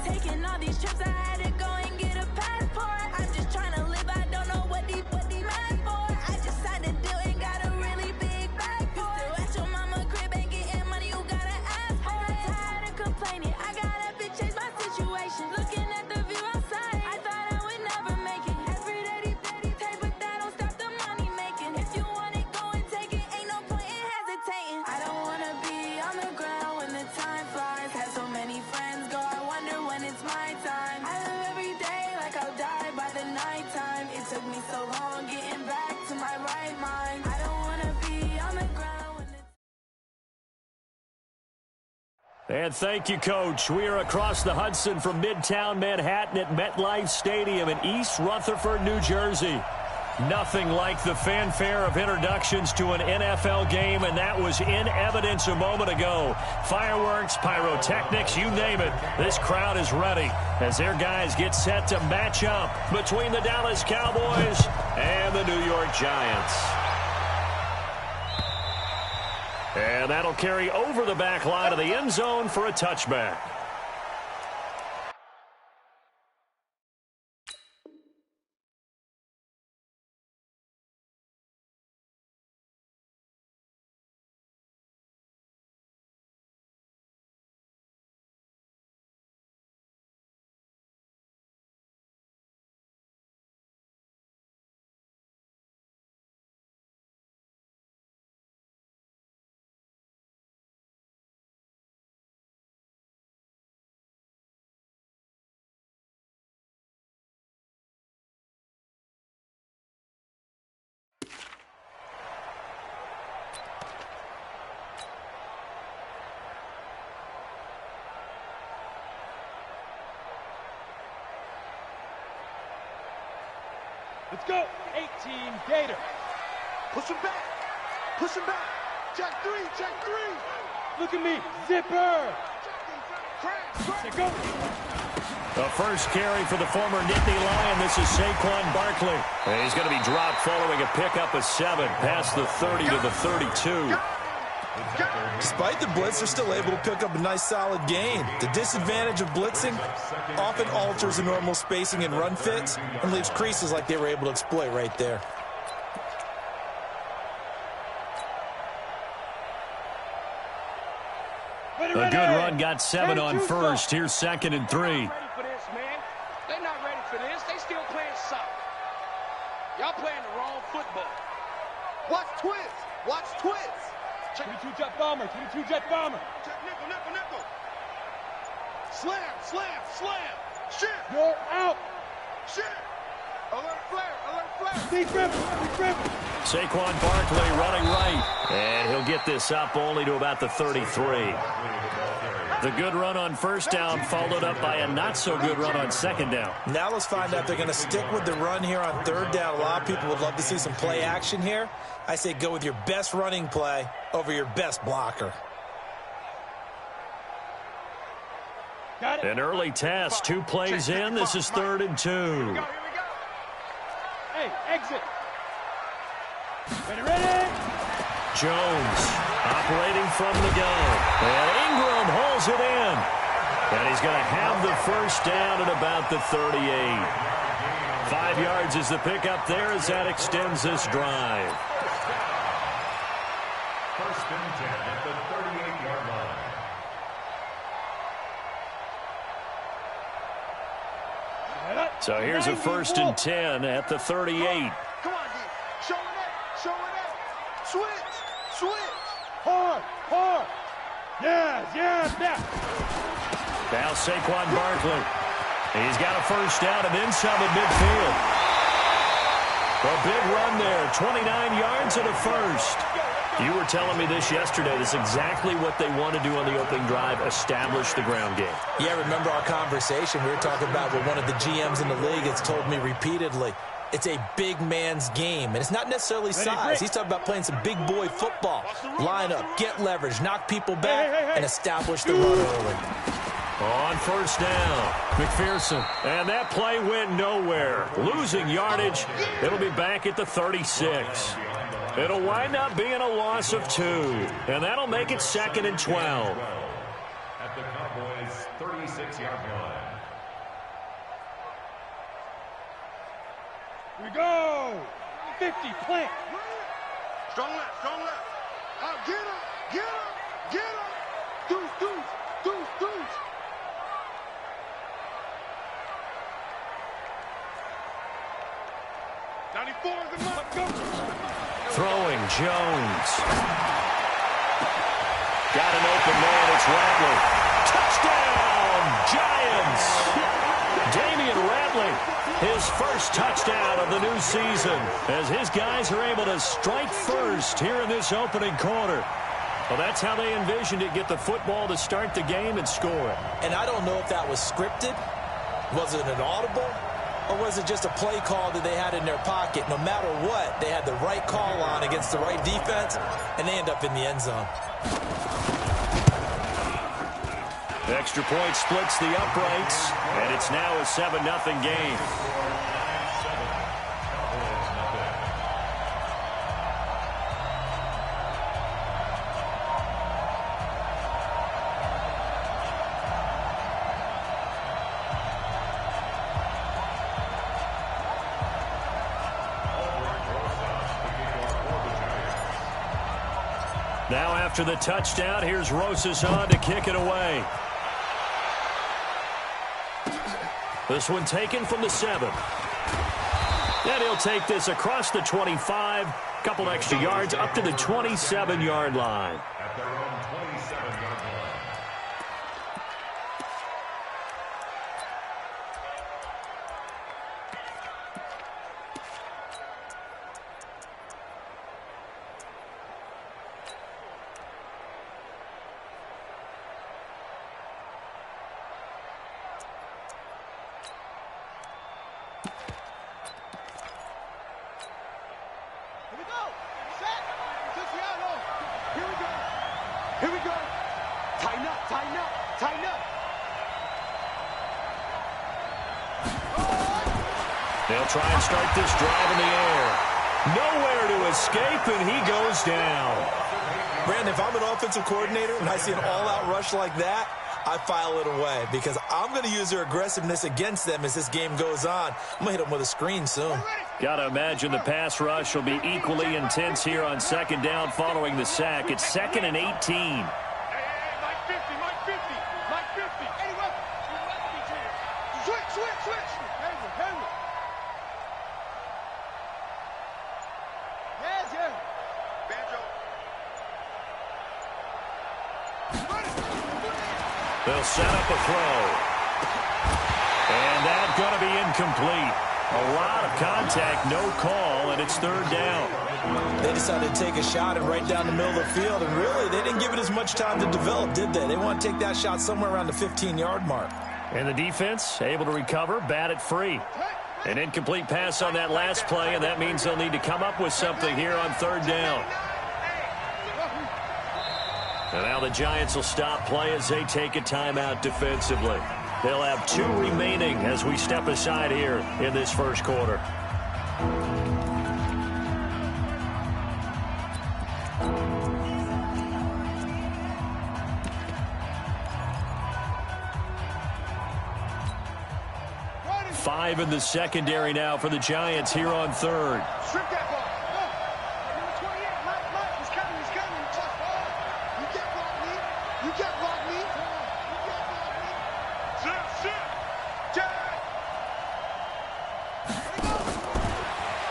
Taking all these trips, I had to go and get a passport. I'm just trying to live, I don't know what these mad for. I just signed a deal and got a really big bag for it. Still at your mama crib, ain't getting money, you gotta ask for it. I'm tired of complaining, I gotta change my situation. Looking at the view outside, I thought I would never make it. Every day, take, but that don't stop the money making. If you want it, go and take it, ain't no point in hesitating. I don't wanna be on the ground when the time flies. Had so many friends go, I wonder when it's my time. I live every day like I'll die by the nighttime. It took me so long getting back to my right mind. I don't wanna be on the ground when the And thank you, Coach. We are across the Hudson from Midtown Manhattan at MetLife Stadium in East Rutherford, New Jersey. Nothing like the fanfare of introductions to an NFL game, and that was in evidence a moment ago. Fireworks, pyrotechnics, you name it. This crowd is ready as their guys get set to match up between the Dallas Cowboys and the New York Giants. And that'll carry over the back line of the end zone for a touchback. Let's go. 18, Gator. Push him back. Push him back. Check three. Check three. Look at me. Zipper. Crack. Go. The first carry for the former Nittany Lion. This is Saquon Barkley. And he's going to be dropped following a pickup of 7 past the 30 to the 32. Despite the blitz, they're still able to pick up a nice solid gain. The disadvantage of blitzing often alters the normal spacing and run fits and leaves creases like they were able to exploit right there. A good run got 7 on first. Here's 2nd and 3. Ready for this, man. They're not ready for this. They still playing soccer. Y'all playing the wrong football. Watch twist. Watch twist. 22 jet bomber. 22 jet bomber. Nickel. Slam. Shit. You're out. Shit. Alert flare. Deep rip. Saquon Barkley running right. And he'll get this up only to about the 33. The good run on first down followed up by a not-so-good run on second down. Now let's find out if they're going to stick with the run here on third down. A lot of people would love to see some play action here. I say go with your best running play over your best blocker. Got it. An early test. 2 plays in. This is 3rd and 2. Here we go. Hey, exit. Ready. Jones operating from the gun. And Ingram holds it in. And he's going to have the first down at about the 38. 5 yards is the pickup there as that extends this drive. First and 10 at the 38-yard line. So here's a 1st and 10 at the 38. Come on, D. Show it up. Switch. Hard. Yeah. Now Saquon Barkley. He's got a first down and then some at midfield. A big run there. 29 yards and a first. You were telling me this yesterday. That's exactly what they want to do on the opening drive, establish the ground game. Yeah, remember our conversation. We were talking about what one of the GMs in the league has told me repeatedly. It's a big man's game, and it's not necessarily size. He's talking about playing some big boy football. Line up, get leverage, knock people back, and establish the run early. On first down, McPherson. And that play went nowhere. Losing yardage. It'll be back at the 36. It'll wind up being a loss of 2. And that'll make it 2nd and 12. At the Cowboys' 36-yard line. We go. 50, plant. Strong left, strong left. Get him, get him, get him. Deuce, deuce, deuce, deuce. Throwing Jones. Got an open man. It's Ratley. Touchdown, Giants. Damian Ratley, his first touchdown of the new season, as his guys are able to strike first here in this opening quarter. Well, that's how they envisioned it, get the football to start the game and score it. And I don't know if that was scripted. Was it an audible? Or was it just a play call that they had in their pocket? No matter what, they had the right call on against the right defense, and they end up in the end zone. Extra point splits the uprights, and it's now a 7-0 game. Now after the touchdown, here's Rosas on to kick it away. This one taken from the 7. And he'll take this across the 25. Couple extra yards up to the 27-yard line. At their own 27-yard line. Here we go. Tighten up, tighten up, tighten up. They'll try and start this drive in the air. Nowhere to escape, and he goes down. Brandon, if I'm an offensive coordinator and I see an all-out rush like that, I file it away because I'm going to use their aggressiveness against them as this game goes on. I'm going to hit them with a screen soon. Got to imagine the pass rush will be equally intense here on second down following the sack. It's 2nd and 18. Mike 50, Mike 50, Mike 50. Any weapon. Switch, switch, switch. Henry. Yes. Banjo. They'll set up a throw. And that's going to be incomplete. A lot of contact, no call, and it's 3rd down. They decided to take a shot and right down the middle of the field, and really, they didn't give it as much time to develop, did they? They want to take that shot somewhere around the 15-yard mark. And the defense able to recover, bat it free. An incomplete pass on that last play, and that means they'll need to come up with something here on 3rd down. And now the Giants will stop play as they take a timeout defensively. They'll have 2 remaining as we step aside here in this first quarter. Five in the secondary now for the Giants here on 3rd. Strip that ball. Number 28, Mike, he's coming. You can't block me. You can't block me. Sit.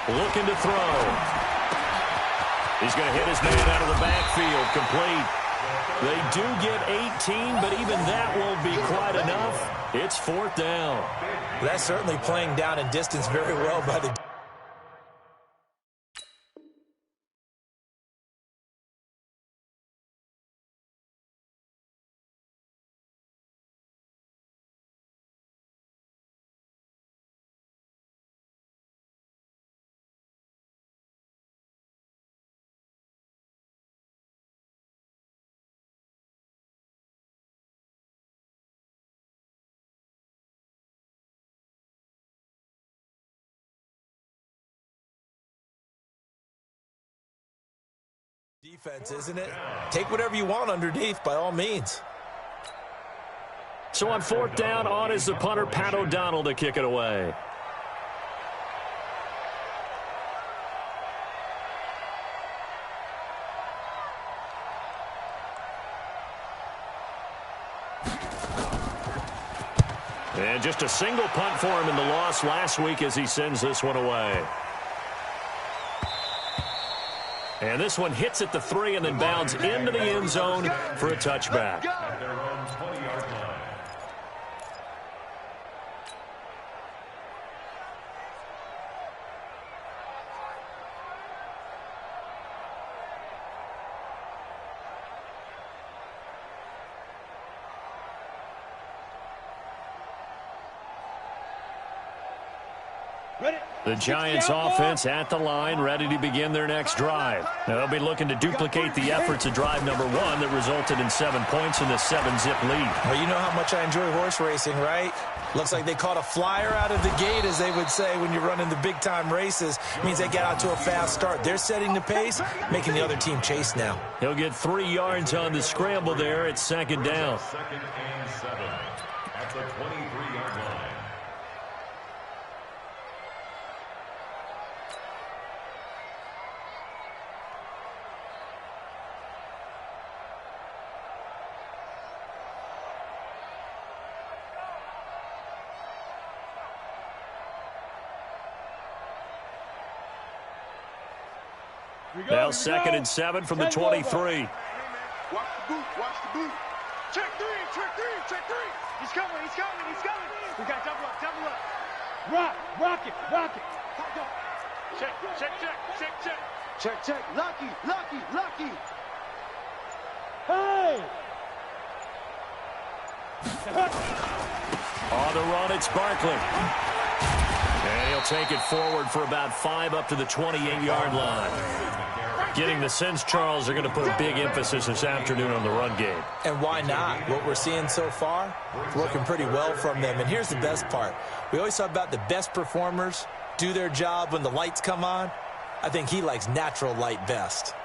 Looking to throw. He's going to hit his man out of the backfield, complete. They do get 18, but even that won't be quite enough. It's 4th down. That's certainly playing down in distance very well by the defense, isn't it? Take whatever you want underneath, by all means. So on 4th down, on is the punter, Pat O'Donnell, to kick it away. And just a single punt for him in the loss last week as he sends this one away. And this one hits at the 3 and then bounds into the end zone for a touchback. At their own 20-yard line. The Giants offense at the line, ready to begin their next drive. Now they'll be looking to duplicate the efforts of drive number 1 that resulted in 7 points in the 7-zip lead. Well, you know how much I enjoy horse racing, right? Looks like they caught a flyer out of the gate, as they would say when you're running the big-time races. It means they get out to a fast start. They're setting the pace, making the other team chase now. He'll get 3 yards on the scramble there at 2nd down. 2nd and 7 at the 23-yard line. Now 2nd and 7 from the 23. Watch the boot, watch the boot. Check 3, check 3, check 3. He's coming, he's coming, he's coming. We got double up, double up. Rock it. Check, check, check, check, check. Check, check. Lucky. Hey! On the run, it's Barkley. And he'll take it forward for about 5 up to the 28-yard line. Getting the sense, Charles, are going to put a big emphasis this afternoon on the run game. And why not? What we're seeing so far, it's working pretty well from them. And here's the best part. We always talk about the best performers do their job when the lights come on. I think he likes natural light best.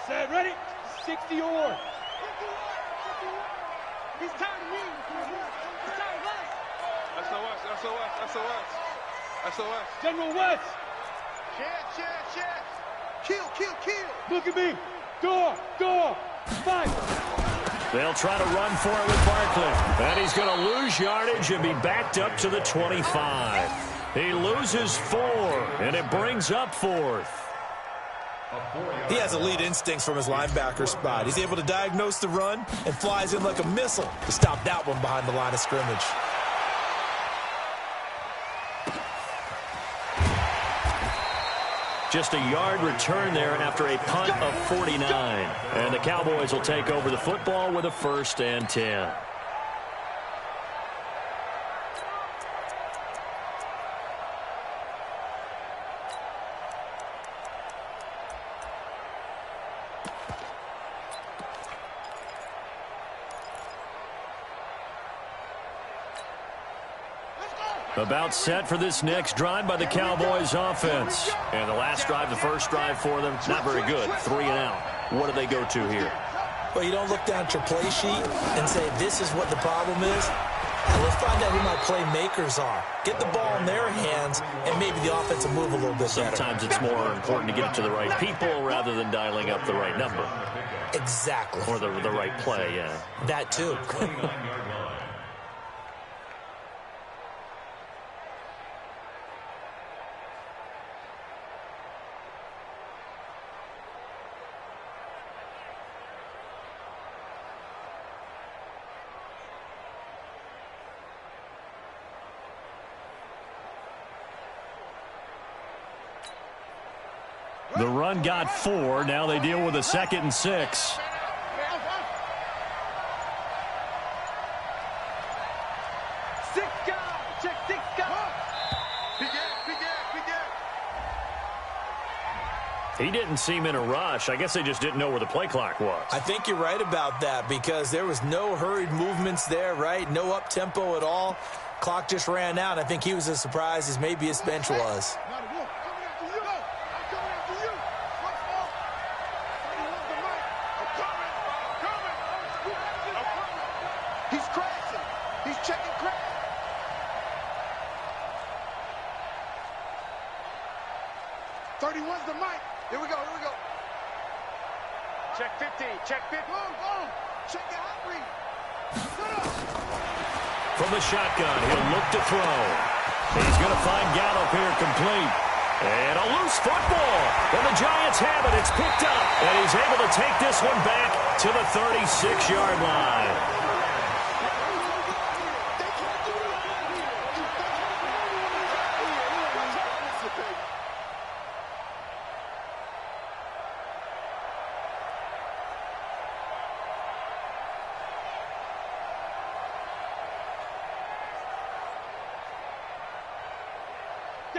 Set, ready? 60 or. He's tired of me. He's tired of us. SOS. General West. Check. Kill. Look at me. Door. Fight. They'll try to run for it with Barkley. And he's going to lose yardage and be backed up to the 25. He loses 4, and it brings up 4th. He has elite instincts from his linebacker spot. He's able to diagnose the run and flies in like a missile to stop that one behind the line of scrimmage. Just a yard return there after a punt of 49. And the Cowboys will take over the football with a 1st and 10. About set for this next drive by the Cowboys offense. And the last drive, the first drive for them, not very good. 3 and out. What do they go to here? Well, you don't look down at your play sheet and say, this is what the problem is. And let's find out who my playmakers are. Get the ball in their hands, and maybe the offense will move a little bit better. Sometimes it's more important to get it to the right people rather than dialing up the right number. Exactly. Or the right play, yeah. That too. The run got 4. Now they deal with a 2nd and 6. He didn't seem in a rush. I guess they just didn't know where the play clock was. I think you're right about that because there was no hurried movements there, right? No up-tempo at all. Clock just ran out. I think he was as surprised as maybe his bench was. He's crashing. He's checking crash. '31's the mic. Here we go. Check 15. Check 15. Check the hot read. From the shotgun, he'll look to throw. He's going to find Gallup here complete. And a loose football. And the Giants have it. It's picked up. And he's able to take this one back to the 36-yard line.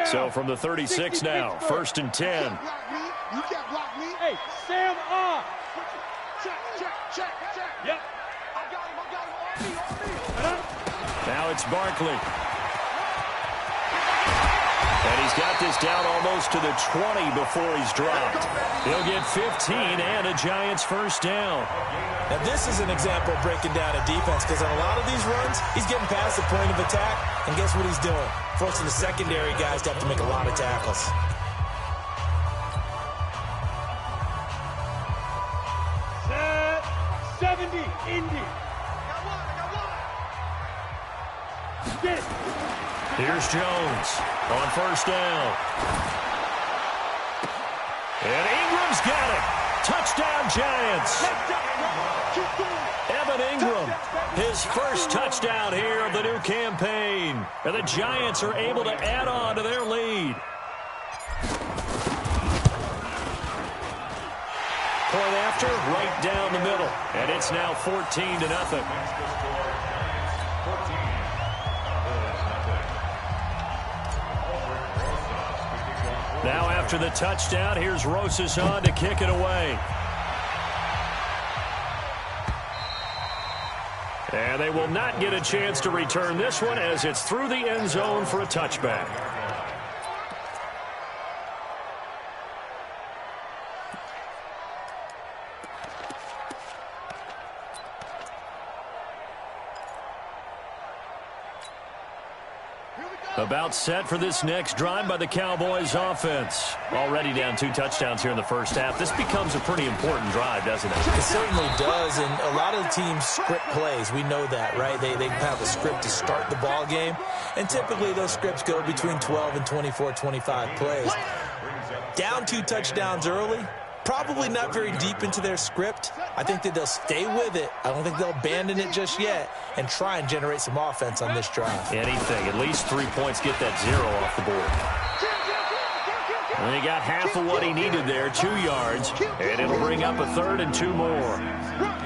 So from the 36 now, 1st and 10. You can't block me. Hey, Sam off. Check. Yep. I got him. On me. Now it's Barkley. And he's got this down almost to the 20 before he's dropped. He'll get 15 and a Giants first down. Now this is an example of breaking down a defense, because on a lot of these runs, he's getting past the point of attack, and guess what he's doing? Forcing the secondary guys to have to make a lot of tackles. Set 70, Indy. Get. Here's Jones on first down. And Ingram's got it. Touchdown, Giants. Evan Ingram, his first touchdown here of the new campaign. And the Giants are able to add on to their lead. Point after, right down the middle. And it's now 14-0. Now after the touchdown, here's Rosas on to kick it away. And they will not get a chance to return this one as it's through the end zone for a touchback. About set for this next drive by the Cowboys offense. Already down 2 touchdowns here in the first half. This becomes a pretty important drive, doesn't it? It certainly does, and a lot of the teams script plays. We know that, right? They have a script to start the ball game, and typically those scripts go between 12 and 24, 25 plays. Down 2 touchdowns early, probably not very deep into their script. I think that they'll stay with it. I don't think they'll abandon it just yet and try and generate some offense on this drive. Anything. At least 3 points, get that 0 off the board. And he got half of what he needed there, 2 yards, and it'll bring up a 3rd and 2 more.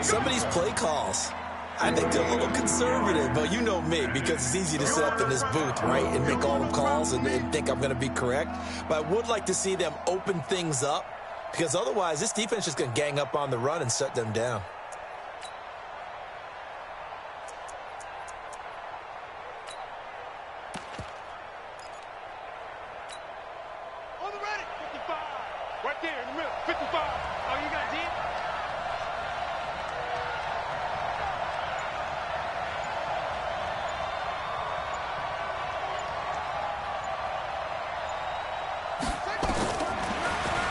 Some of these play calls, I think they're a little conservative, but you know me, because it's easy to sit up in this booth, right, and make all the calls and think I'm going to be correct. But I would like to see them open things up, because otherwise this defense is going to gang up on the run and shut them down. On the ready. 55. Right there in the middle. 55. Oh, you got deep?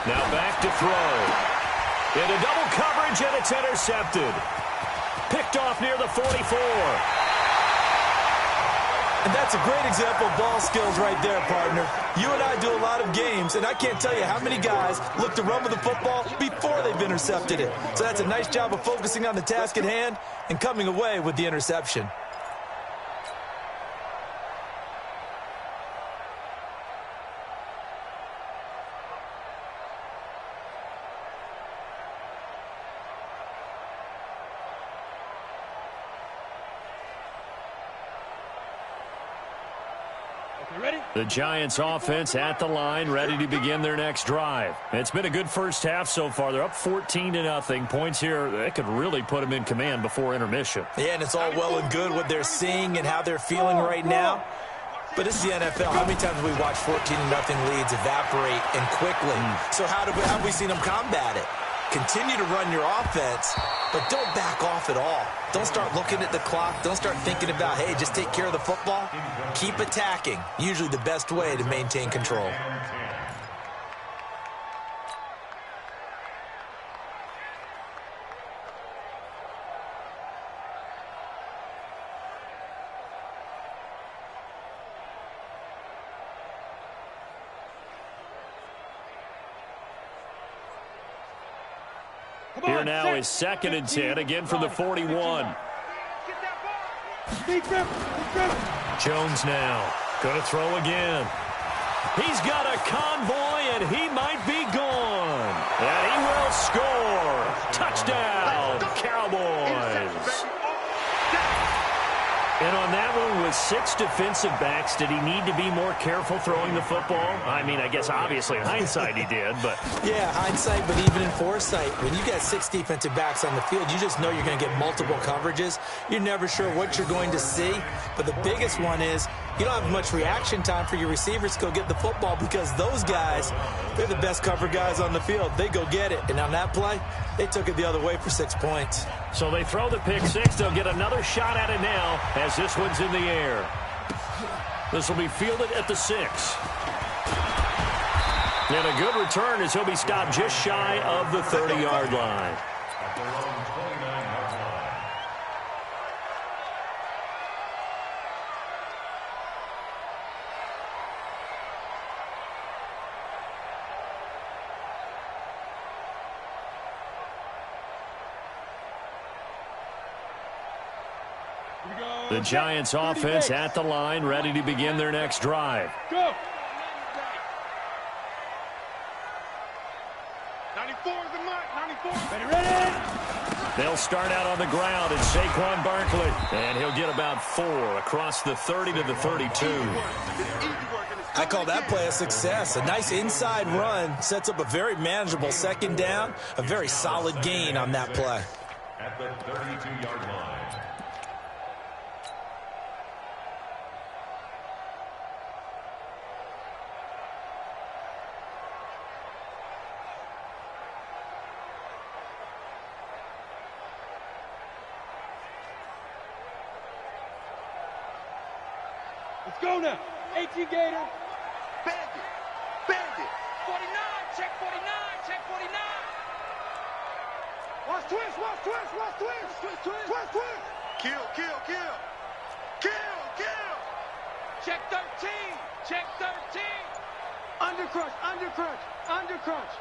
Now back to throw. Into double coverage, and it's intercepted. Picked off near the 44. And that's a great example of ball skills right there, partner. You and I do a lot of games, and I can't tell you how many guys look to run with the football before they've intercepted it. So that's a nice job of focusing on the task at hand and coming away with the interception. The Giants offense at the line, ready to begin their next drive. It's been a good first half so far. They're up 14-0. Points here, that could really put them in command before intermission. Yeah, and it's all well and good what they're seeing and how they're feeling right now. But this is the NFL. How many times have we watched 14-0 leads evaporate and quickly? So how have we seen them combat it? Continue to run your offense, but don't back off at all. Don't start looking at the clock. Don't start thinking about, hey, just take care of the football. Keep attacking. Usually the best way to maintain control. Here now is 2nd and 10, again from the 41. Jones now, going to throw again. He's got a convoy, and he might be gone. And he will score. Touchdown, Cowboys. And on that one, with 6 defensive backs, did he need to be more careful throwing the football? I mean, I guess obviously in hindsight he did, but... Yeah, hindsight, but even in foresight, when you got 6 defensive backs on the field, you just know you're going to get multiple coverages. You're never sure what you're going to see. But the biggest one is you don't have much reaction time for your receivers to go get the football because those guys, they're the best cover guys on the field. They go get it. And on that play, they took it the other way for 6 points. So they throw the pick 6. They'll get another shot at it now as this one's in the air. This will be fielded at the 6. And a good return as he'll be stopped just shy of the 30-yard line. At their own 29-yard line. The Giants offense at the line, ready to begin their next drive. Go. 94 is the mark. 94. Ready. They'll start out on the ground, and Saquon Barkley. And he'll get about 4 across the 30 to the 32. I call that play a success. A nice inside run sets up a very manageable 2nd down, a very solid gain on that play. At the 32-yard line. Let's go now. 18 Gator. Bandit. Bandit. 49. Check 49. Check 49. Watch twist. Watch twist. Watch twist. Twist. Twist. Twist. Twist. Kill. Kill. Kill. Kill. Kill. Check 13. Check 13. Undercrunch. Undercrunch. Undercrunch.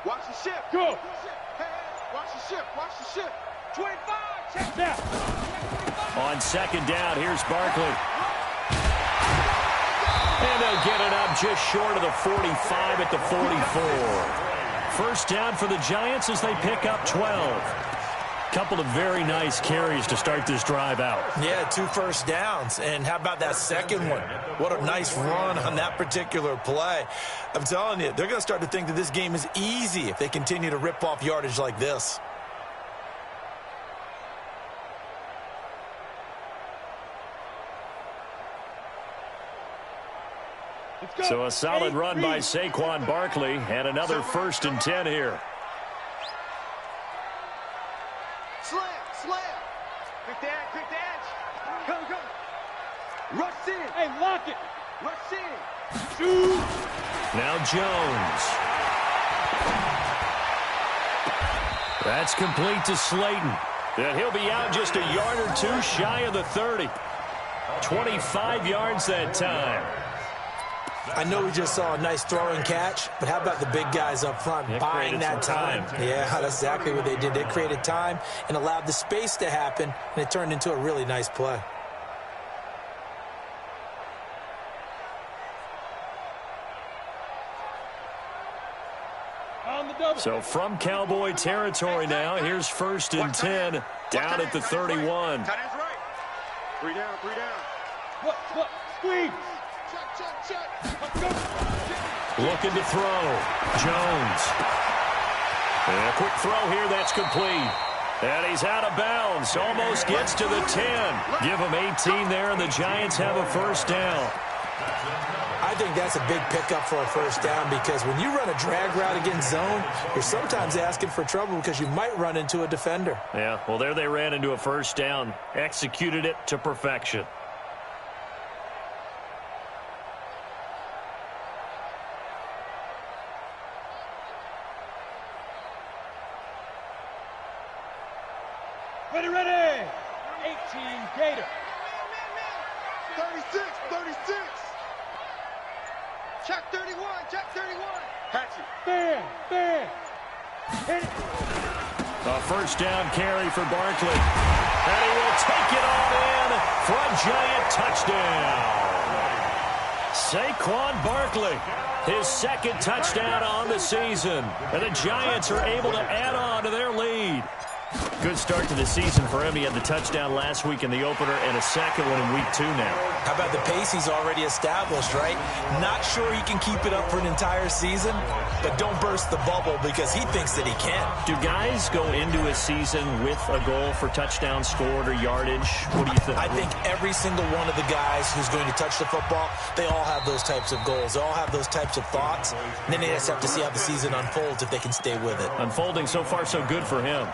Watch the ship. Go. Hey, watch the ship. Watch the ship. 25. Check Now. On 2nd down, here's Barkley. And they'll get it up just short of the 45 at the 44. First down for the Giants as they pick up 12. Couple of very nice carries to start this drive out. Yeah, 2 first downs. And how about that second one? What a nice run on that particular play. I'm telling you, they're going to start to think that this game is easy if they continue to rip off yardage like this. So a solid run by Saquon Barkley and another 1st and 10 here. Slam, slam. Quick the edge, quick the edge. Come, come. Rush in. Hey, lock it. Rush in. Shoot. Now Jones. That's complete to Slayton. And he'll be out just a yard or 2 shy of the 30. 25 yards that time. I know we just saw a nice throwing catch, but how about the big guys up front buying that time? Yeah, that's exactly what they did. They created time and allowed the space to happen, and it turned into a really nice play. On the double. So from Cowboy territory now, here's 1st and 10 down at the 31. Tight end's right. 3 down, 3 down. What? Squeeze. Check, check, check. Looking to throw. Jones. And a quick throw here, that's complete. And he's out of bounds. Almost gets to the 10. Give him 18 there, and the Giants have a 1st down. I think that's a big pickup for a 1st down because when you run a drag route against zone, you're sometimes asking for trouble because you might run into a defender. Yeah, well, there they ran into a 1st down. Executed it to perfection. Ready. 18 Gator. 36, 36. Check 31, check 31. Hatchet. Bam. Hit it. A first down carry for Barkley. And he will take it all in for a giant touchdown. Saquon Barkley, his second touchdown on the season. And the Giants are able to add on to their lead. Good start to the season for him. He had the touchdown last week in the opener and a second one in week 2 now. How about the pace he's already established, right? Not sure he can keep it up for an entire season, but don't burst the bubble because he thinks that he can. Do guys go into a season with a goal for touchdown scored or yardage? What do you think? I think every single one of the guys who's going to touch the football, they all have those types of goals. They all have those types of thoughts. And then they just have to see how the season unfolds if they can stay with it. Unfolding so far so good for him.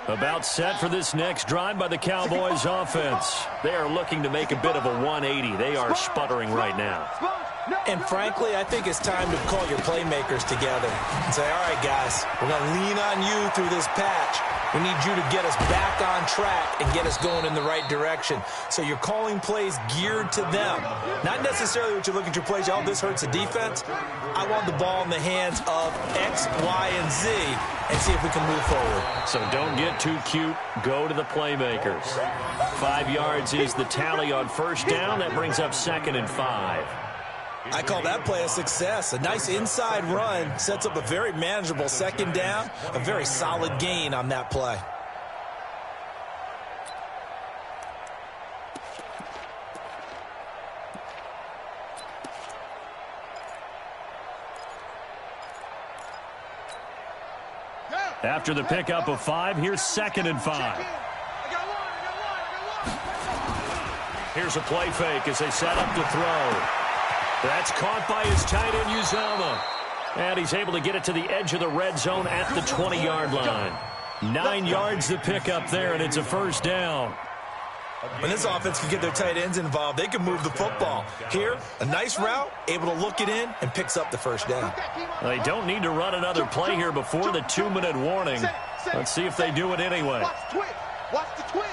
About set for this next drive by the Cowboys offense. They are looking to make a bit of a 180. They are sputtering right now. And frankly, I think it's time to call your playmakers together and say, all right, guys, we're going to lean on you through this patch. We need you to get us back on track and get us going in the right direction. So you're calling plays geared to them. Not necessarily what you look at your plays, oh, this hurts the defense. I want the ball in the hands of X, Y, and Z and see if we can move forward. So don't get too cute. Go to the playmakers. 5 yards is the tally on first down. That brings up 2nd and 5. I call that play a success. A nice inside run sets up a very manageable second down. A very solid gain on that play. After the pickup of 5, here's 2nd and 5. Here's a play fake as they set up to throw. That's caught by his tight end, Uzomah. And he's able to get it to the edge of the red zone at the 20-yard line. 9 yards to pick up there, and it's a first down. When this offense can get their tight ends involved, they can move the football. Here, a nice route, able to look it in, and picks up the first down. They don't need to run another play here before the 2-minute warning. Let's see if they do it anyway. Watch the twist.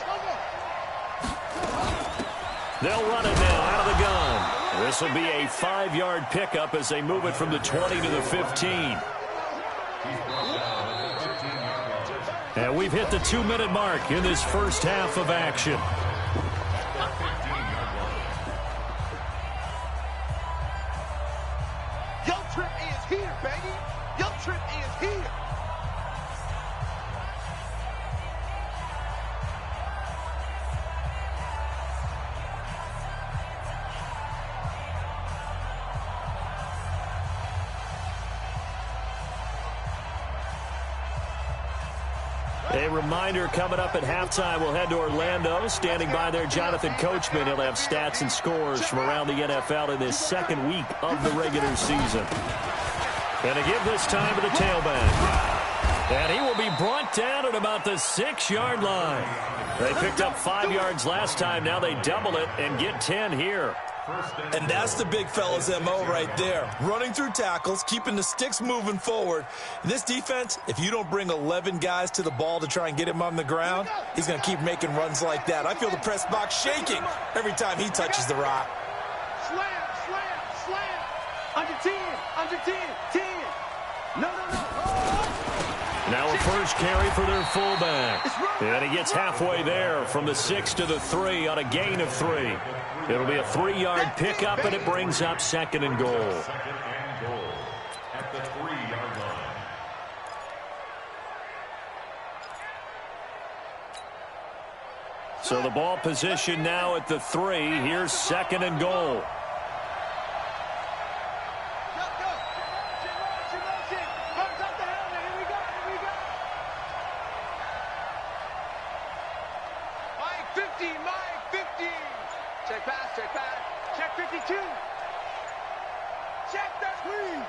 They'll run it now out of the gun. This will be a 5-yard pickup as they move it from the 20 to the 15. And we've hit the 2-minute mark in this first half of action. Your trip is here, baby. Your trip is here. A reminder coming up at halftime, we'll head to Orlando. Standing by there, Jonathan Coachman. He'll have stats and scores from around the NFL in this second week of the regular season. And to give this time to the tailback. And he will be brought down at about the 6-yard line. They picked up 5 yards last time. Now they double it and get 10 here. And that's the big fella's MO right there. Running through tackles, keeping the sticks moving forward. In this defense, if you don't bring 11 guys to the ball to try and get him on the ground, he's going to keep making runs like that. I feel the press box shaking every time he touches the rock. Slam, slam, slam. Under 10, under 10, 10. No. Now a first carry for their fullback. And he gets halfway there from the 6 to the 3 on a gain of 3. It'll be a 3-yard pickup, and it brings up 2nd and goal. Second and goal at the 3-yard line. So the ball position now at the 3. Here's 2nd and goal. Check pass, check pass. Check 52. Check that please.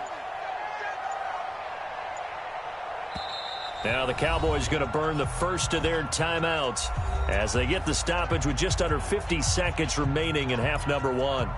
Now the Cowboys going to burn the first of their timeouts as they get the stoppage with just under 50 seconds remaining in half number 1.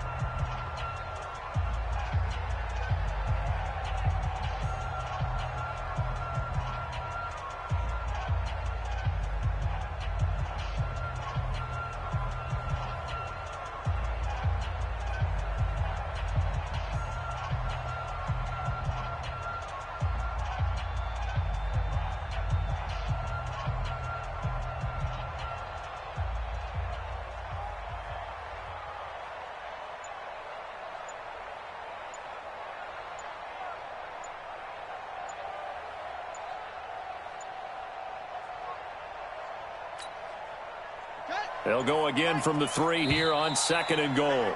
They'll go again from the 3 here on 2nd and goal.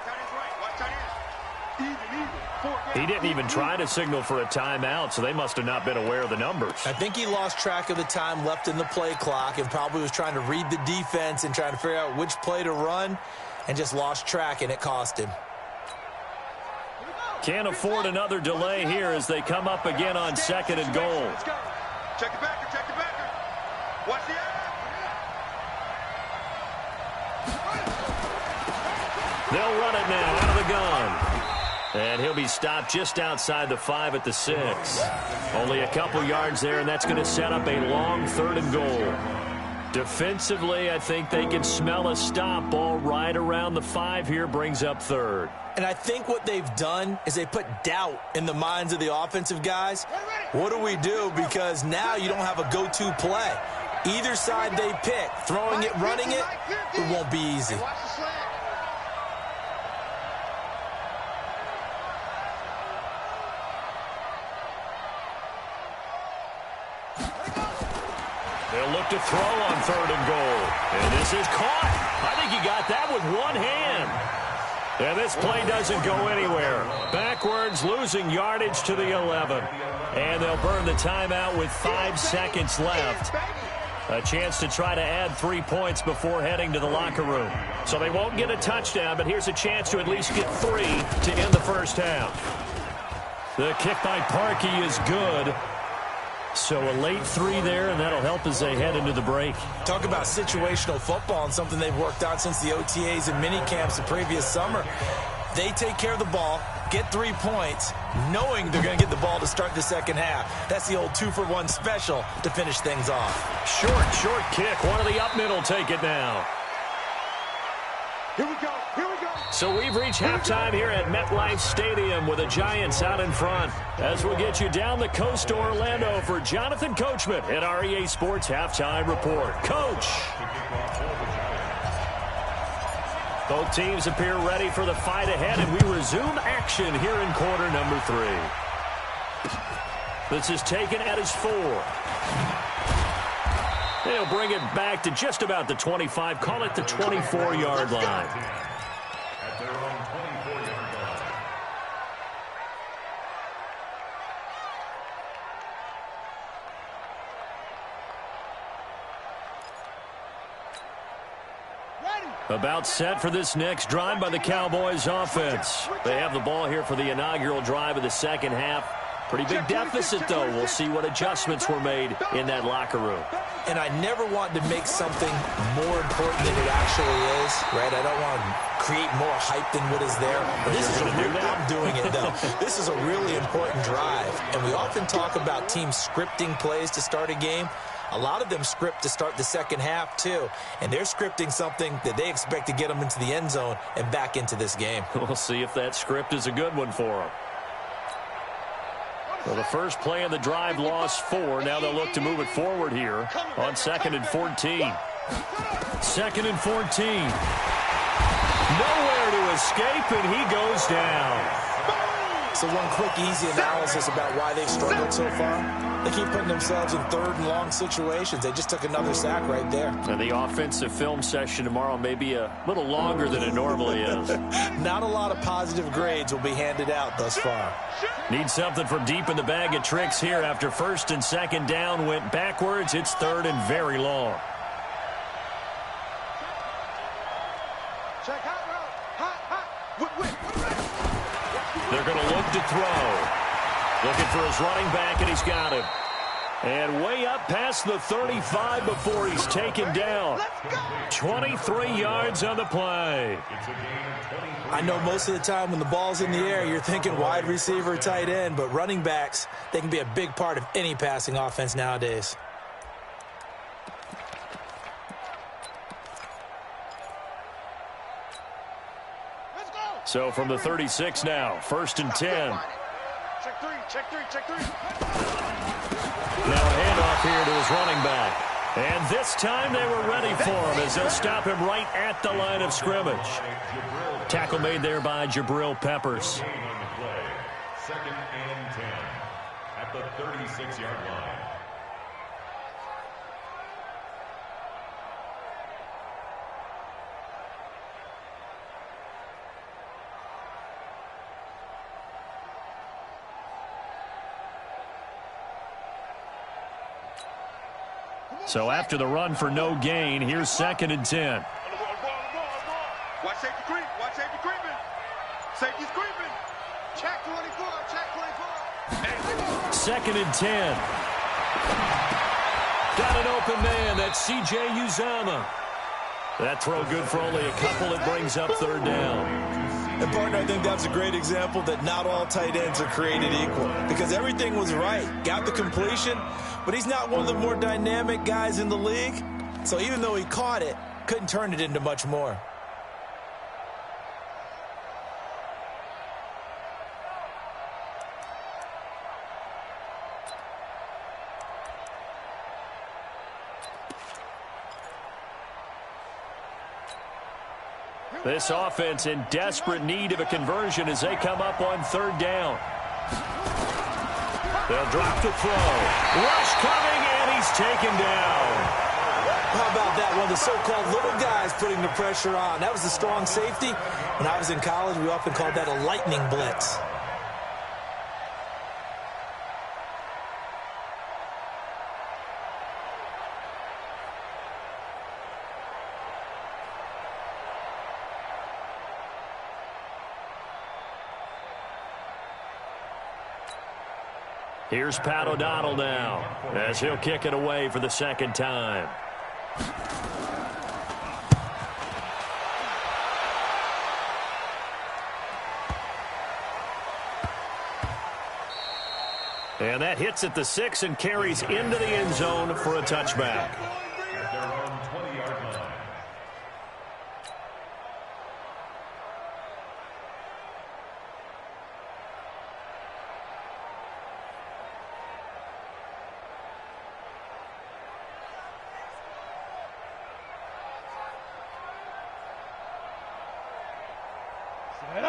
He didn't even try to signal for a timeout, so they must have not been aware of the numbers. I think he lost track of the time left in the play clock and probably was trying to read the defense and trying to figure out which play to run and just lost track, and it cost him. Can't afford another delay here as they come up again on 2nd and goal. Check the backer, check the backer. Watch the air. They'll run it now out of the gun. And he'll be stopped just outside the 5 at the 6. Only a couple yards there, and that's going to set up a long 3rd and goal. Defensively, I think they can smell a stop. Ball right around the 5 here brings up 3rd. And I think what they've done is they put doubt in the minds of the offensive guys. What do we do? Because now you don't have a go-to play. Either side they pick, throwing it, running it, it won't be easy. They'll look to throw on 3rd and goal. And this is caught. I think he got that with one hand. And this play doesn't go anywhere. Backwards, losing yardage to the 11. And they'll burn the timeout with 5 seconds left. A chance to try to add 3 points before heading to the locker room. So they won't get a touchdown, but here's a chance to at least get 3 to end the first half. The kick by Parkey is good. So a late 3 there, and that'll help as they head into the break. Talk about situational football and something they've worked on since the OTAs and mini camps the previous summer. They take care of the ball, get 3 points, knowing they're going to get the ball to start the second half. That's the old 2-for-1 special to finish things off. Short kick. One of the up mid will take it now. Here we go, here we go. So we've reached halftime here at MetLife Stadium with the Giants out in front. As we'll get you down the coast to Orlando for Jonathan Coachman at our EA Sports Halftime Report. Coach. Both teams appear ready for the fight ahead, and we resume action here in quarter number 3. This is taken at his 4. They'll bring it back to just about the 25, call it the 24-yard line. At their own 24-yard line. About set for this next drive by the Cowboys offense. They have the ball here for the inaugural drive of the second half. Pretty big deficit, though. We'll see what adjustments were made in that locker room. And I never want to make something more important than it actually is, right? I don't want to create more hype than what is there. This is I'm doing it, though. This is a really important drive. And we often talk about teams scripting plays to start a game. A lot of them script to start the second half, too. And they're scripting something that they expect to get them into the end zone and back into this game. We'll see if that script is a good one for them. Well, the first play of the drive lost 4. Now they'll look to move it forward here on 2nd and 14. 2nd and 14. Nowhere to escape, and he goes down. So one quick, easy analysis about why they've struggled so far. They keep putting themselves in 3rd and long situations. They just took another sack right there. And the offensive film session tomorrow may be a little longer than it normally is. Not a lot of positive grades will be handed out thus far. Need something from deep in the bag of tricks here after 1st and 2nd down went backwards. It's 3rd and very long. Check hot route. Hot. They're going to look to throw. Looking for his running back, and he's got him. And way up past the 35 before he's taken down. 23 yards on the play. I know most of the time when the ball's in the air, you're thinking wide receiver, tight end, but running backs, they can be a big part of any passing offense nowadays. So from the 36 now, 1st and 10. Check 3, check 3, check 3. Now a handoff here to his running back. And this time they were ready for him as they'll stop him right at the line of scrimmage. Tackle made there by Jabril Peppers. 2nd and 10 at the 36-yard line. So after the run for no gain, here's 2nd and 10. Watch safety creep. Watch safety creeping. Safety's creeping. Check 24. Check 24. 2nd and 10. Got an open man. That's C.J. Uzomah. That throw good for only a couple. It brings up 3rd down. And, partner, I think that's a great example that not all tight ends are created equal, because everything was right. Got the completion, but he's not one of the more dynamic guys in the league. So even though he caught it, couldn't turn it into much more. This offense in desperate need of a conversion as they come up on 3rd down. They'll drop the throw. Rush coming, and he's taken down. How about that? One of the so-called little guys putting the pressure on. That was the strong safety. When I was in college, we often called that a lightning blitz. Here's Pat O'Donnell now as he'll kick it away for the 2nd time. And that hits at the 6 and carries into the end zone for a touchback. At their own 20-yard line.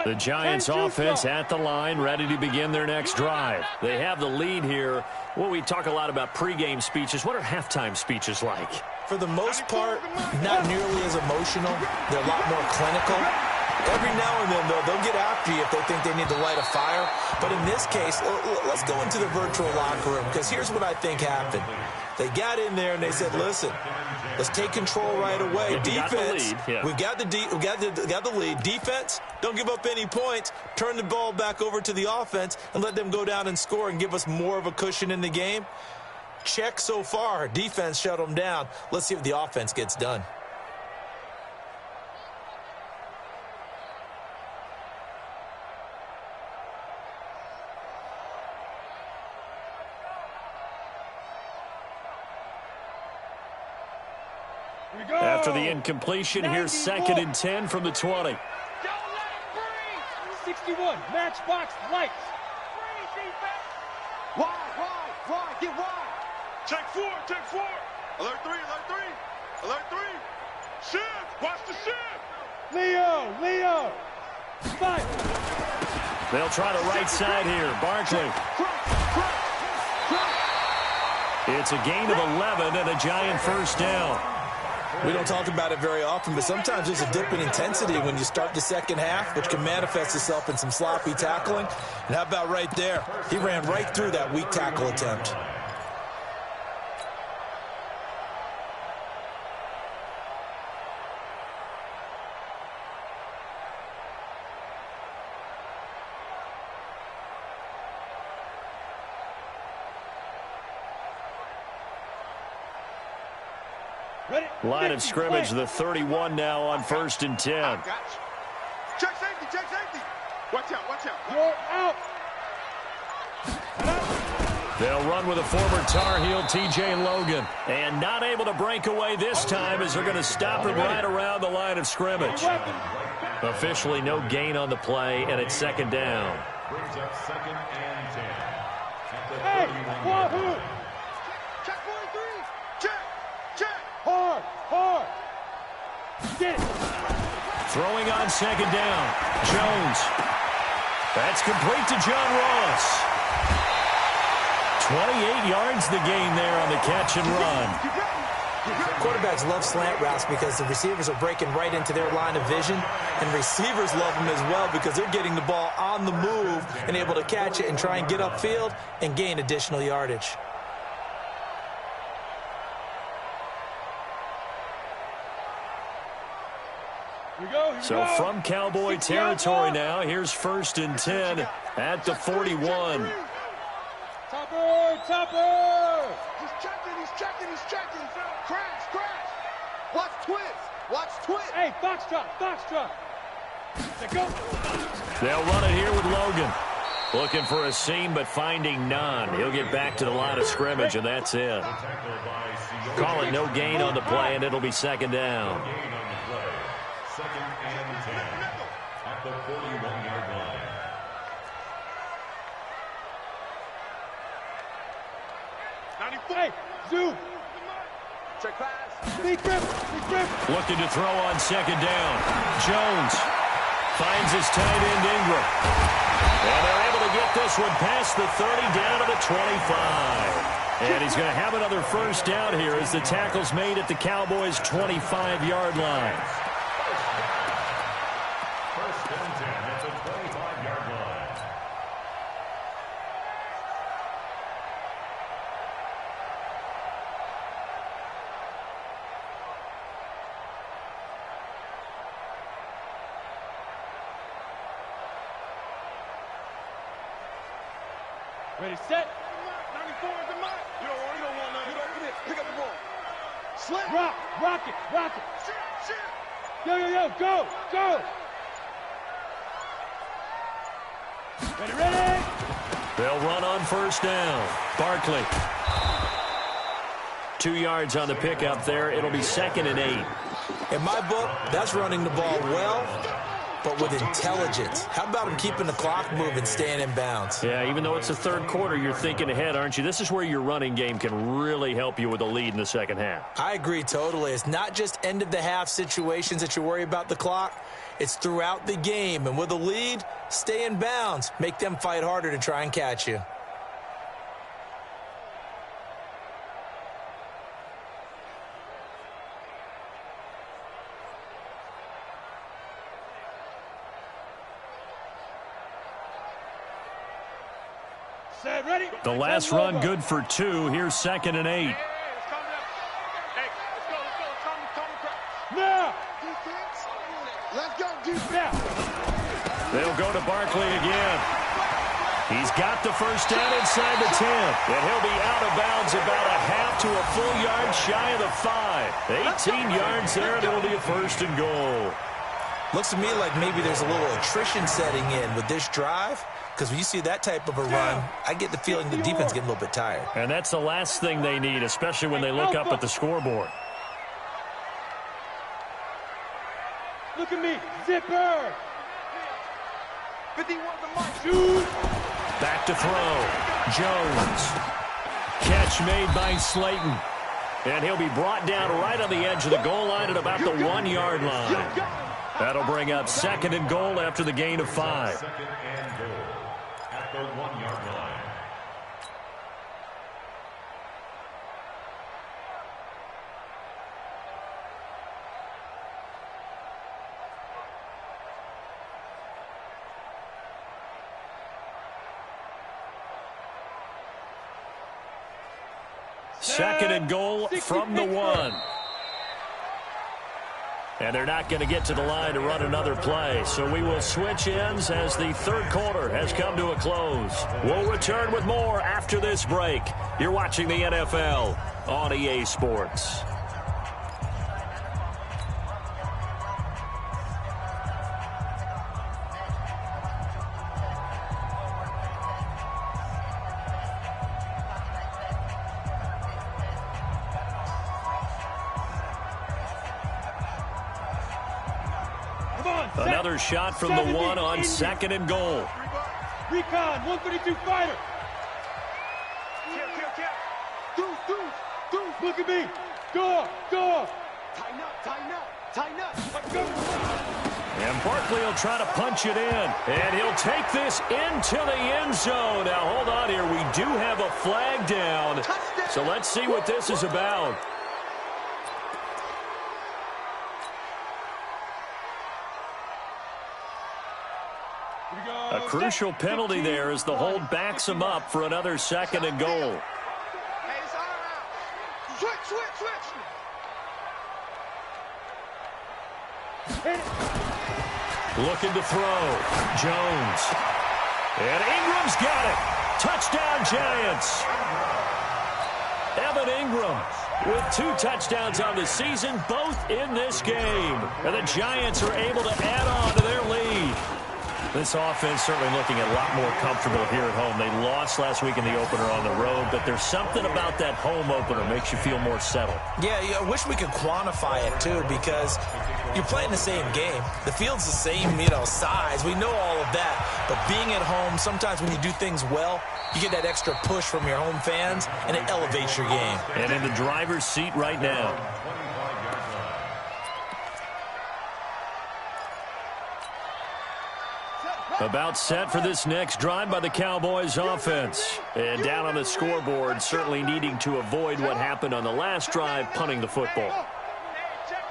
The Giants offense at the line, ready to begin their next drive. They have the lead here. Well, we talk a lot about pregame speeches. What are halftime speeches like? For the most part, not nearly as emotional. They're a lot more clinical. Every now and then, though, they'll get after you if they think they need to light a fire. But in this case, let's go into the virtual locker room, because here's what I think happened. They got in there and they said, listen, let's take control right away. Defense, we've got the lead. Defense, don't give up any points. Turn the ball back over to the offense and let them go down and score and give us more of a cushion in the game. Check so far. Defense shut them down. Let's see if the offense gets done. After the incompletion, here's 2nd and 10 from the 20. 61, matchbox lights. Wide, get wide. Check 4. Alert 3. Alert 3. Shift, watch the shift. Leo. Fight. They'll try the right side here. Barkley. It's a gain of 11 and a Giant 1st down. We don't talk about it very often, but sometimes there's a dip in intensity when you start the 2nd half, which can manifest itself in some sloppy tackling. And how about right there? He ran right through that weak tackle attempt. Line of scrimmage, the 31 now on 1st and 10. Check safety. Watch out. You're out. They'll run with a former Tar Heel, T.J. Logan. And not able to break away this time as they're going to stop him right around the line of scrimmage. Officially no gain on the play, and it's 2nd down. Brings up 2nd and 10. At the Hey, 31-yard Wahoo! line. Check 43. Check. Hard. Get it. Throwing on 2nd down. Jones. That's complete to John Ross. 28 yards the gain there on the catch and run. Quarterbacks love slant routes because the receivers are breaking right into their line of vision, and receivers love them as well because they're getting the ball on the move and able to catch it and try and get upfield and gain additional yardage. So from Cowboy territory now, here's 1st and 10 at the 41. Topper, topper. He's checking. Crash. Watch twist. Hey, foxtrot. Let's go. They'll run it here with Logan. Looking for a seam, but finding none. He'll get back to the line of scrimmage, and that's it. Call it no gain on the play, and it'll be 2nd down. Second and 10 at the 41-yard line. Hey, zoom. Check pass. Big grip. Looking to throw on 2nd down. Jones finds his tight end Ingram. And they're able to get this one past the 30 down to the 25. And he's going to have another 1st down here as the tackle's made at the Cowboys' 25-yard line. 1st and 10 at the 25-yard line. Ready, set. 94 is the mark. You don't want none. Pick up the ball. Slam. Rock it. Yo, go. Ready. They'll run on 1st down. Barkley. 2 yards on the pickup there. It'll be 2nd and 8. In my book, that's running the ball well, but with intelligence. How about him keeping the clock moving, staying in bounds? Yeah, even though it's the 3rd quarter, you're thinking ahead, aren't you? This is where your running game can really help you with a lead in the 2nd half. I agree totally. It's not just end-of-the-half situations that you worry about the clock. It's throughout the game. And with a lead, stay in bounds. Make them fight harder to try and catch you. Set, ready. The last run good for 2. Here's 2nd and 8. Now. Let's go, defense. They'll go to Barkley again. He's got the 1st down inside the 10. And he'll be out of bounds about a half to a full yard shy of the 5. 18 yards there, and it'll be a 1st and goal. Looks to me like maybe there's a little attrition setting in with this drive, because when you see that type of a run, I get the feeling the defense getting a little bit tired. And that's the last thing they need, especially when they look up at the scoreboard. Look at me. Zipper. 51 the mark. Shoot. Back to throw. Jones. Catch made by Slayton. And he'll be brought down right on the edge of the goal line at about the 1-yard line. That'll bring up 2nd and goal after the gain of 5. 2nd and goal at the 1-yard line. Second and goal from the 1. And they're not going to get to the line to run another play. So we will switch ends as the 3rd quarter has come to a close. We'll return with more after this break. You're watching the NFL on EA Sports. Another shot from the 1 on 2nd and goal. Recon, 132 fighter. Deuce. Look at me. Door. Tighten up. Let's go. And Barkley will try to punch it in. And he'll take this into the end zone. Now, hold on here. We do have a flag down. So let's see what this is about. A crucial penalty there as the hold backs him up for another 2nd and goal. Hey, it's all out. Switch. Hit it. Looking to throw. Jones. And Ingram's got it. Touchdown, Giants. Evan Ingram with 2 touchdowns on the season, both in this game. And the Giants are able to add on to their lead. This offense certainly looking a lot more comfortable here at home. They lost last week in the opener on the road, but there's something about that home opener makes you feel more settled. Yeah, I wish we could quantify it, too, because you're playing the same game. The field's the same, size. We know all of that. But being at home, sometimes when you do things well, you get that extra push from your home fans, and it elevates your game. And in the driver's seat right now. About set for this next drive by the Cowboys offense. And down on the scoreboard, certainly needing to avoid what happened on the last drive, punting the football.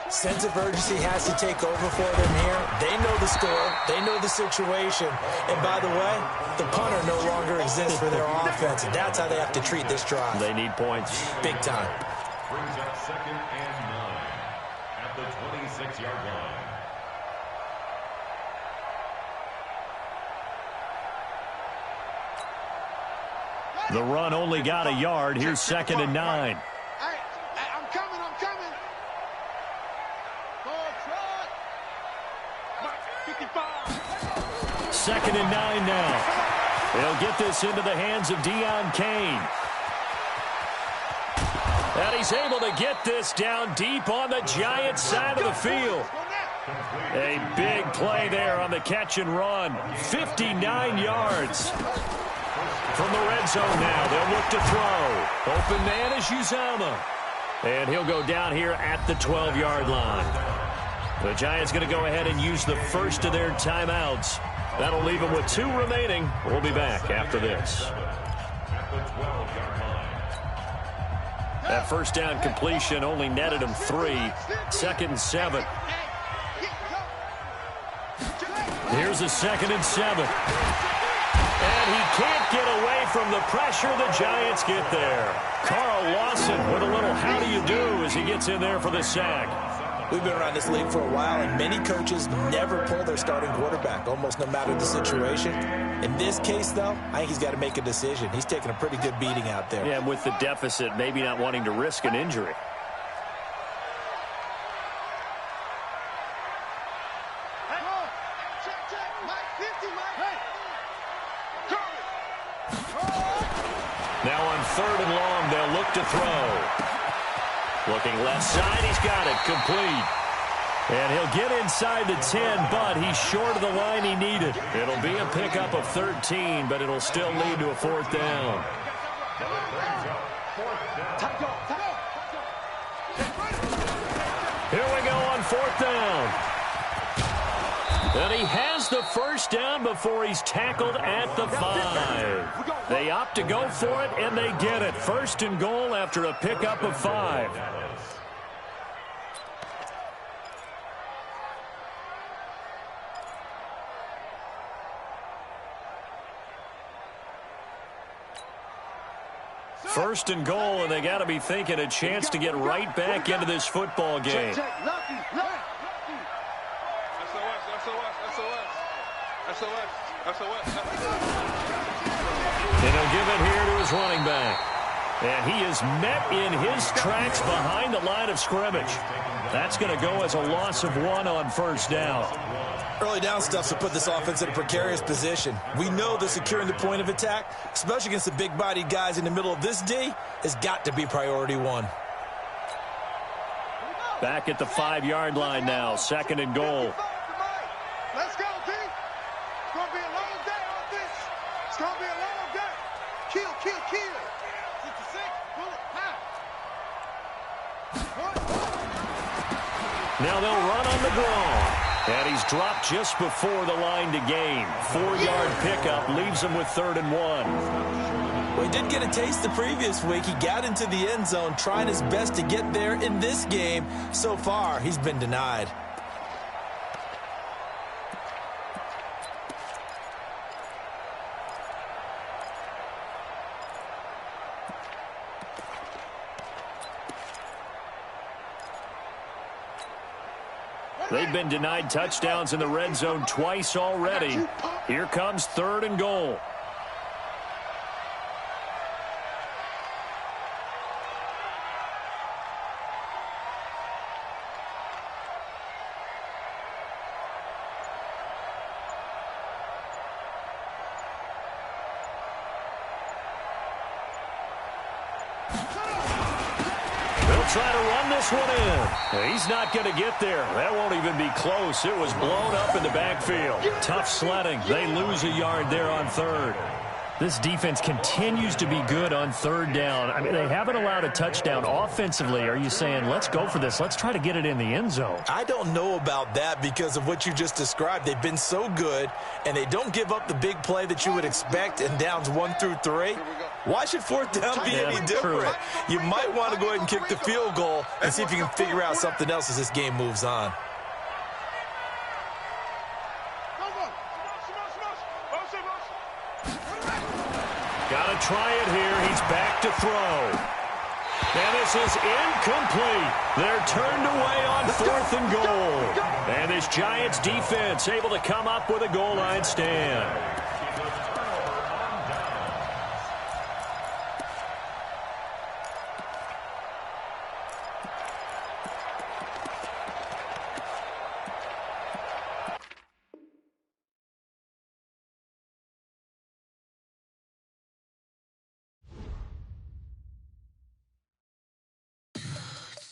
Sense of urgency has to take over for them here. They know the score. They know the situation. And by the way, the punter no longer exists for their offense. And that's how they have to treat this drive. They need points. Big time. Brings up 2nd and 9 at the 26-yard line. The run only got a yard. Here's 2nd and 9. Hey, I'm coming. 55. 2nd and 9 now. They'll get this into the hands of Deion Kane. And he's able to get this down deep on the Giants side of the field. A big play there on the catch and run. 59 yards. From the red zone now, they'll look to throw. Open man is Uzama. And he'll go down here at the 12-yard line. The Giants going to go ahead and use the first of their timeouts. That'll leave them with 2 remaining. We'll be back after this. That first down completion only netted him 3. 2nd and 7. Here's a 2nd and 7. And he can't get away from the pressure. The Giants get there. Carl Lawson with a little how do you do as he gets in there for the sack. We've been around this league for a while, and many coaches never pull their starting quarterback, almost no matter the situation. In this case, though, I think he's got to make a decision. He's taking a pretty good beating out there. Yeah, with the deficit, maybe not wanting to risk an injury. Now on 3rd and long, they'll look to throw. Looking left side, he's got it, complete. And he'll get inside the 10, but he's short of the line he needed. It'll be a pickup of 13, but it'll still lead to a 4th down. Here we go on 4th down. And he has the first down before he's tackled at the 5. They opt to go for it, and they get it. 1st and goal after a pickup of 5. First and goal, and they got to be thinking a chance to get right back into this football game. And he'll give it here to his running back. And he is met in his tracks behind the line of scrimmage. That's going to go as a loss of 1 on 1st down. Early down stuff to put this offense in a precarious position. We know that securing the point of attack, especially against the big-bodied guys in the middle of this D, has got to be priority 1. Back at the 5-yard line now, 2nd and goal. Let's go, D. It's going to be a long day on this. It's going to be a long day. Kill. 66, bullet, Now they'll run on the draw. And he's dropped just before the line to gain. 4-yard pickup leaves him with 3rd and 1. Well, he did get a taste the previous week. He got into the end zone, trying his best to get there in this game. So far, he's been denied. They've been denied touchdowns in the red zone twice already. Here comes 3rd and goal. Try to run this one in. He's not going to get there. That won't even be close. It was blown up in the backfield. Tough sledding. They lose a yard there on 3rd. This defense continues to be good on 3rd down. I mean, they haven't allowed a touchdown offensively. Are you saying, let's go for this? Let's try to get it in the end zone. I don't know about that because of what you just described. They've been so good, and they don't give up the big play that you would expect in downs 1 through 3. Why should 4th down be any different? True. You might want to go ahead and kick the field goal and see if you can figure out something else as this game moves on. Got to try it here. He's back to throw. And this is incomplete. They're turned away on 4th and goal. And this Giants defense able to come up with a goal line stand.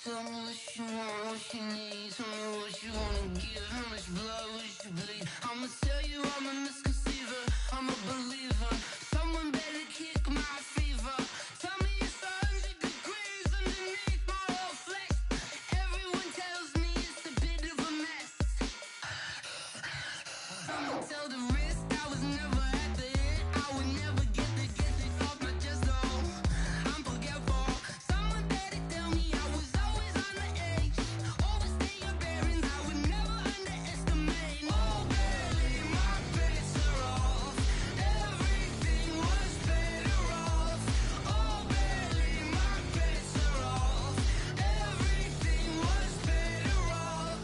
Tell me what you want, what you need. Tell me what you wanna give. How much blood would you bleed? I'ma tell you I'm a misconceiver. I'm a believer. Someone better kick my fever. Tell me it's 100 degrees underneath my whole flesh. Everyone tells me it's a bit of a mess. I'ma tell the risk I was never at the end. I would never get this off my chest though. I'm forgetful. Someone better tell me I was always on the edge. Overstay your bearings, I would never underestimate. Oh baby, my bets are off. Everything was better off. Oh baby, my bets are off. Everything was better off.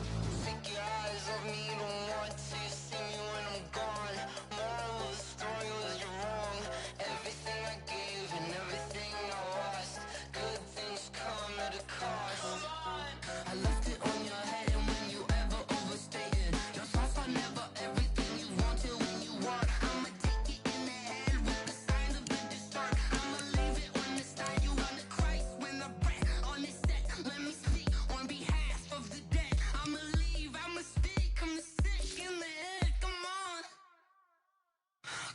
Take your eyes off me, don't want to see me when I'm gone. Moral of the story was you're wrong. Everything I gave and everything I lost. Good things come at a cost. I left it on your head, and when you ever overstated, your thoughts are never everything you wanted when you want. I'ma take it in the head with the signs of the distort. I'ma leave it on the side. You on the Christ when the breath on the set. Let me speak on behalf of the dead. I'ma leave, I'ma speak. I'm sick in the head. Come on,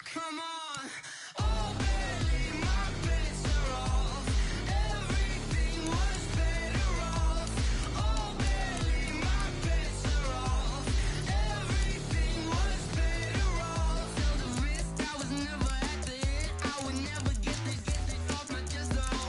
come on. Oh baby, my bets are off. Everything was better off. Oh baby, my bets are off. Everything was better off. Tell the risk I was never at the end. I would never get this off my chest though.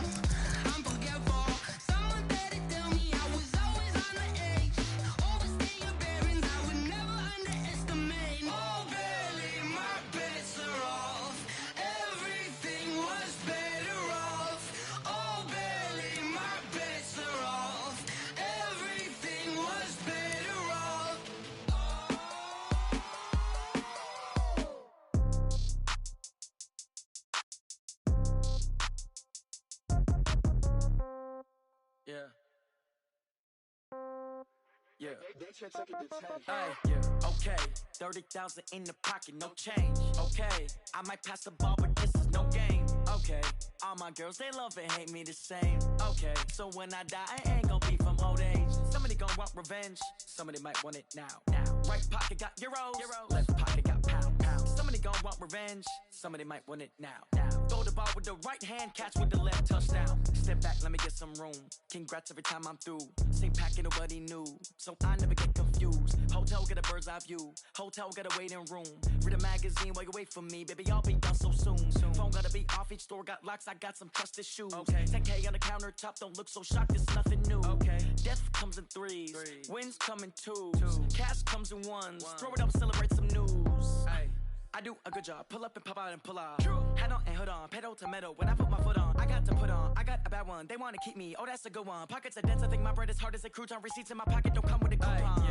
I'm forgetful. Someone better tell me I was always on the edge. Overstay your bearings, I would never underestimate. Oh baby, my bets are off. Everything was better off. Oh baby, my bets are off. Everything was better off. Yeah. Yeah. Hey, yeah. Okay. 30,000 in the pocket, no change. Okay. I might pass the ball, but this is no game. Okay. All my girls, they love and hate me the same. Okay. So when I die, I ain't gon' be from old age. Somebody gon' want revenge. Somebody might want it now. Right pocket got euros. Left pocket got pounds. Somebody gon' want revenge. Somebody might want it now. Throw the ball with the right hand, catch with the left, touchdown. Step back, let me get some room. Congrats every time I'm through. Same packet, nobody knew, so I never get confused. Hotel get a bird's eye view. Hotel got a waiting room. Read a magazine while you wait for me, baby. I'll be done so soon. Phone gotta be off. Each store got locks. I got some trusted shoes. 10K on the countertop. Don't look so shocked. It's nothing new. Death comes in threes. Wins come in twos. Cash comes in ones. Throw it up, celebrate some news. I do a good job. Pull up and pop out and pull out. Head on and hood on. Pedal to metal. When I put my foot on, I got to put on. I got a bad one. They want to keep me. Oh, that's a good one. Pockets are dense. I think my bread is hard as a crouton. Receipts in my pocket don't come with a coupon.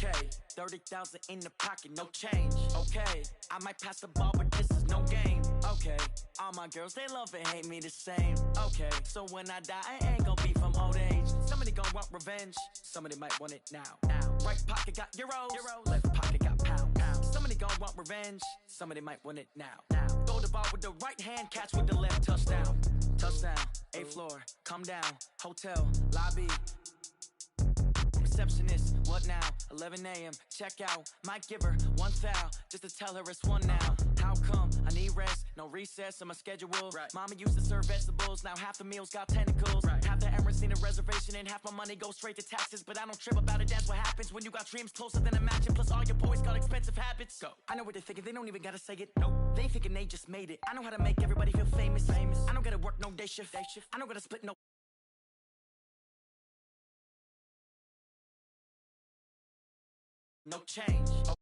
Okay, 30,000 in the pocket, no change. Okay, I might pass the ball, but this is no game. Okay, all my girls, they love and hate me the same. Okay, so when I die, I ain't gonna be from old age. Somebody gon' want revenge, somebody might want it now. Right pocket got euros, left pocket got pounds. Somebody gon' want revenge, somebody might want it now. Throw the ball with the right hand, catch with the left, touchdown. Touchdown, 8th floor, come down, hotel, lobby. Receptionist, what now? 11 a.m. check out. Might give her one foul just to tell her it's one now. How come? I need rest, no recess on my schedule. Right. Mama used to serve vegetables, now half the meals got tentacles. Right. Half the Emirates need a reservation and half my money goes straight to taxes. But I don't trip about it, that's what happens when you got dreams closer than a mansion. Plus all your boys got expensive habits. Go. I know what they're thinking, they don't even gotta say it. Nope. They thinking they just made it. I know how to make everybody feel famous. I don't gotta work no day shift. I don't gotta split no. No change.